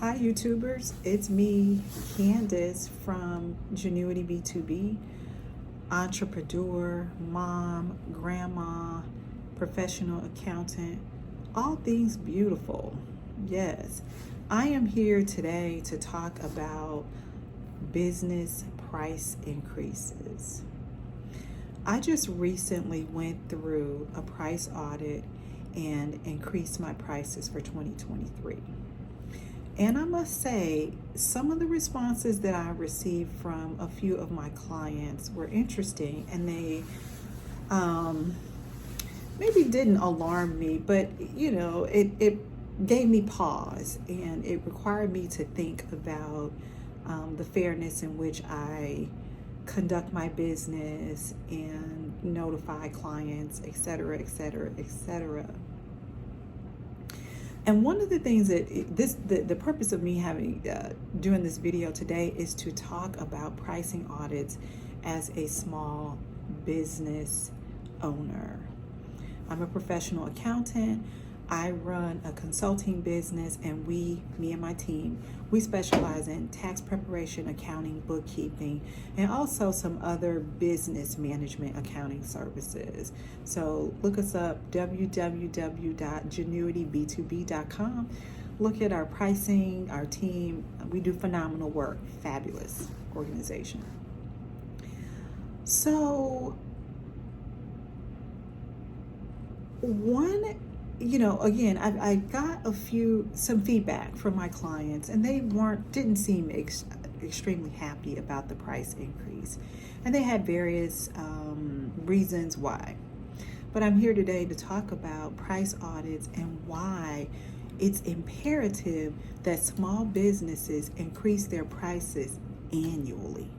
Hi YouTubers, it's me, Candace from Genuity B2B, entrepreneur, mom, grandma, professional accountant, all things beautiful. Yes, I am here today to talk about business price increases. I just recently went through a price audit and increased my prices for 2023. And I must say, some of the responses that I received from a few of my clients were interesting, and they maybe didn't alarm me, but it gave me pause, and it required me to think about the fairness in which I conduct my business and notify clients, etc., etc., etc. And one of the things that the purpose of me having doing this video today is to talk about pricing audits as a small business owner. I'm a professional accountant. I run a consulting business, and me and my team, we specialize in tax preparation, accounting, bookkeeping, and also some other business management accounting services. So look us up, www.genuityb2b.com. Look at our pricing, our team. We do phenomenal work, fabulous organization. So again, I got some feedback from my clients, and they didn't seem extremely happy about the price increase, and they had various reasons why. But I'm here today to talk about price audits and why it's imperative that small businesses increase their prices annually.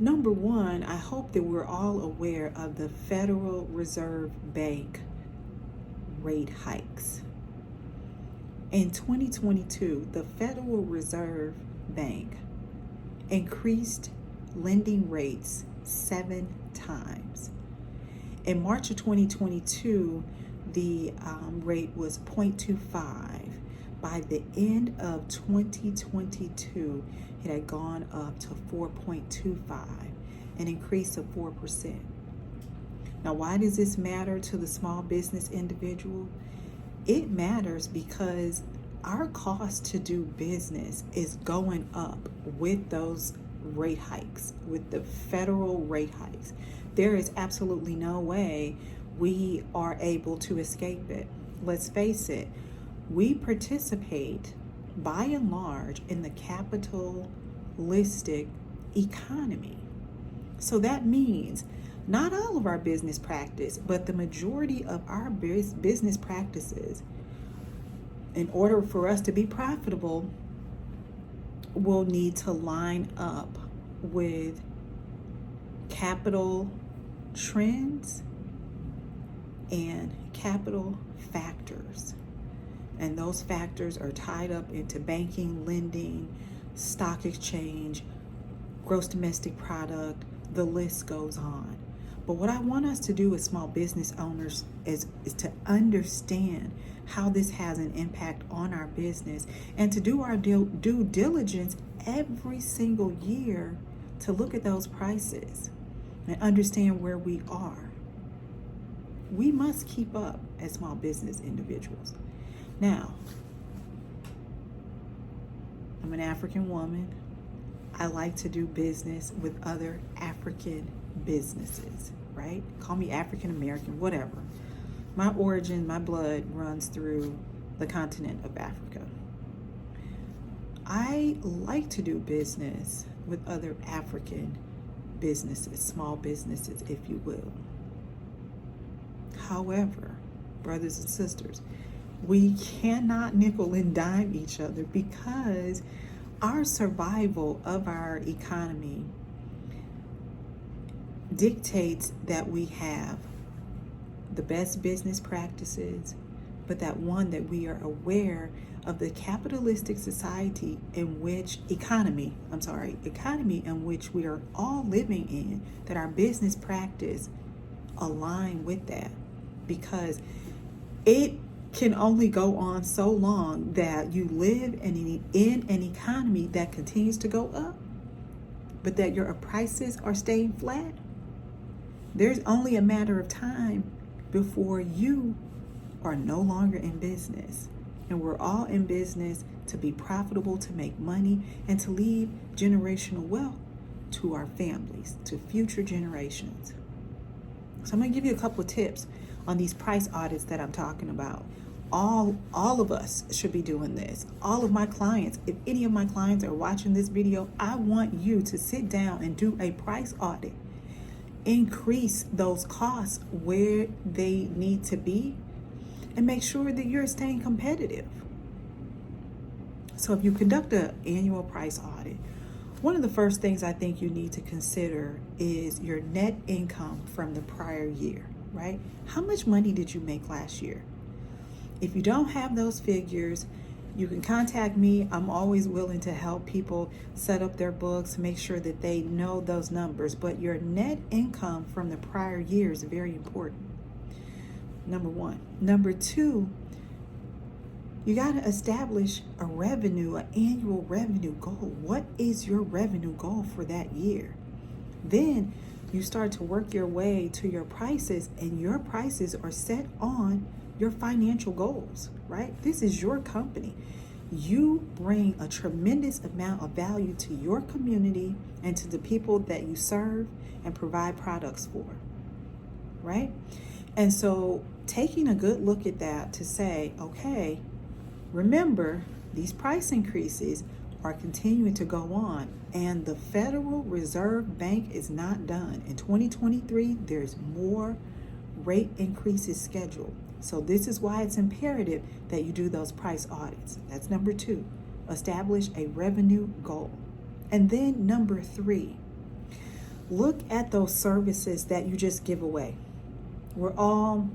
Number one, I hope that we're all aware of the Federal Reserve Bank rate hikes. In 2022, the Federal Reserve Bank increased lending rates 7 times. In March of 2022, the rate was 0.25. By the end of 2022, it had gone up to 4.25, an increase of 4%. Now, why does this matter to the small business individual? It matters because our cost to do business is going up with those rate hikes, with the federal rate hikes. There is absolutely no way we are able to escape it. Let's face it, we participate by and large in the capitalistic economy. So that means not all of our business practice, but the majority of our business practices, in order for us to be profitable, will need to line up with capital trends and capital factors. And those factors are tied up into banking, lending, stock exchange, gross domestic product, the list goes on. But what I want us to do as small business owners is to understand how this has an impact on our business, and to do our due diligence every single year to look at those prices and understand where we are. We must keep up as small business individuals. Now, I'm an African woman. I like to do business with other African businesses, right? Call me African American, whatever. My origin, my blood runs through the continent of Africa. I like to do business with other African businesses, small businesses, if you will. However, brothers and sisters, we cannot nickel and dime each other, because our survival of our economy dictates that we have the best business practices, but that we are aware of the capitalistic economy in which we are all living in, that our business practice align with that, because it can only go on so long that you live in an economy that continues to go up, but that your prices are staying flat. There's only a matter of time before you are no longer in business. And we're all in business to be profitable, to make money, and to leave generational wealth to our families, to future generations. So I'm going to give you a couple of tips on these price audits that I'm talking about. All of us should be doing this. All of my clients, if any of my clients are watching this video, I want you to sit down and do a price audit. Increase those costs where they need to be and make sure that you're staying competitive. So if you conduct an annual price audit, one of the first things I think you need to consider is your net income from the prior year, right? How much money did you make last year? If you don't have those figures, you can contact me. I'm always willing to help people set up their books, make sure that they know those numbers. But your net income from the prior year is very important. Number one. Number two, you got to establish a revenue, an annual revenue goal. What is your revenue goal for that year? Then you start to work your way to your prices, and your prices are set on your financial goals, right? This is your company. You bring a tremendous amount of value to your community and to the people that you serve and provide products for, right? And so taking a good look at that to say, okay, remember, these price increases are continuing to go on, and the Federal Reserve Bank is not done. In 2023, there's more rate increases scheduled. So this is why it's imperative that you do those price audits. That's number two, establish a revenue goal. And then number three, look at those services that you just give away. We're all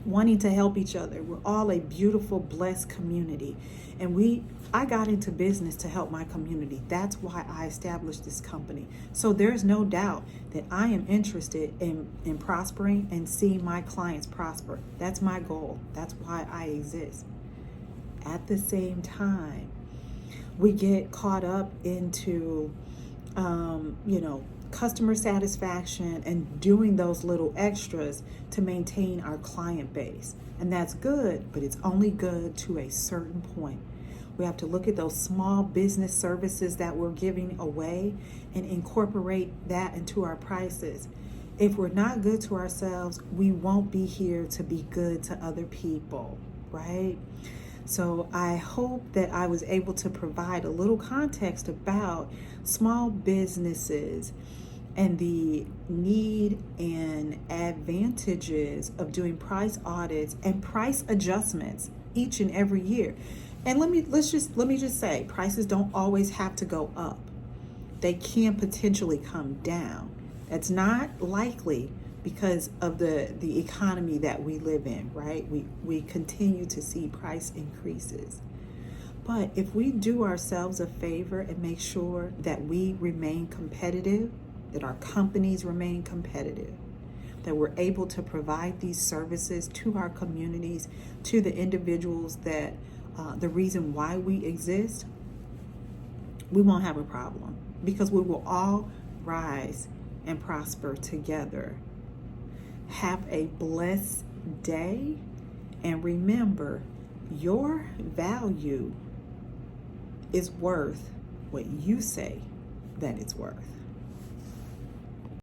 wanting to help each other. We're all a beautiful, blessed community. And I got into business to help my community. That's why I established this company. So there's no doubt that I am interested in prospering and seeing my clients prosper. That's my goal. That's why I exist. At the same time, we get caught up into, customer satisfaction and doing those little extras to maintain our client base. And that's good, but it's only good to a certain point. We have to look at those small business services that we're giving away and incorporate that into our prices. If we're not good to ourselves, we won't be here to be good to other people, right? So I hope that I was able to provide a little context about small businesses and the need and advantages of doing price audits and price adjustments each and every year. And let me just say, prices don't always have to go up. They can potentially come down. That's not likely because of the economy that we live in, right? We continue to see price increases. But if we do ourselves a favor and make sure that we remain competitive, that our companies remain competitive, that we're able to provide these services to our communities, to the individuals that the reason why we exist, we won't have a problem because we will all rise and prosper together. Have a blessed day, and remember, your value is worth what you say that it's worth.